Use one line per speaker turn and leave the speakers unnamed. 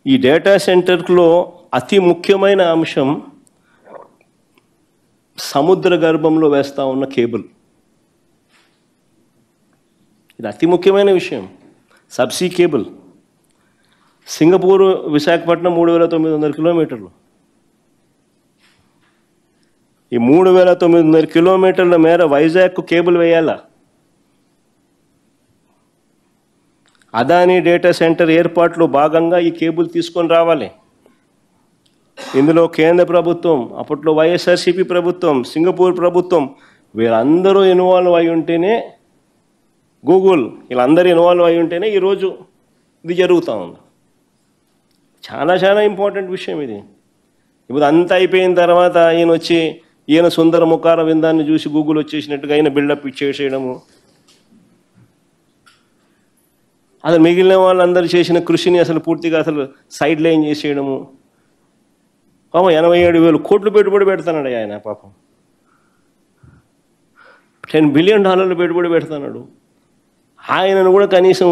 ఈ డేటా సెంటర్లో అతి ముఖ్యమైన అంశం సముద్ర గర్భంలో వేస్తూ ఉన్న కేబుల్. ఇది అతి ముఖ్యమైన విషయం. Subsea cable. సింగపూర్ విశాఖపట్నం 3900 కిలోమీటర్లు. ఈ 3900 కిలోమీటర్ల మేర వైజాగ్కు కేబుల్ వేయాలా? అదానీ డేటా సెంటర్ ఏర్పాట్లో భాగంగా ఈ కేబుల్ తీసుకొని రావాలి. ఇందులో కేంద్ర ప్రభుత్వం, అప్పట్లో వైఎస్ఆర్సీపీ ప్రభుత్వం, సింగపూర్ ప్రభుత్వం వీరందరూ ఇన్వాల్వ్ అయి ఉంటేనే, గూగుల్ వీళ్ళందరూ ఇన్వాల్వ్ అయి ఉంటేనే ఈరోజు ఇది జరుగుతూ ఉంది. చాలా చాలా ఇంపార్టెంట్ విషయం ఇది. ఇప్పుడు అంతా అయిపోయిన తర్వాత ఈయన సుందర ముఖార విందాన్ని చూసి గూగుల్ వచ్చేసినట్టుగా ఆయన బిల్డప్ ఇచ్చేసేయడము, అసలు మిగిలిన వాళ్ళందరూ చేసిన కృషిని అసలు పూర్తిగా సైడ్ లైన్ చేసేయడము. పాపం 87,000 కోట్లు పెట్టుబడి పెడతాడు ఆయన. పాపం $10 బిలియన్ పెట్టుబడి పెడతాడు. ఆయనను కూడా కనీసం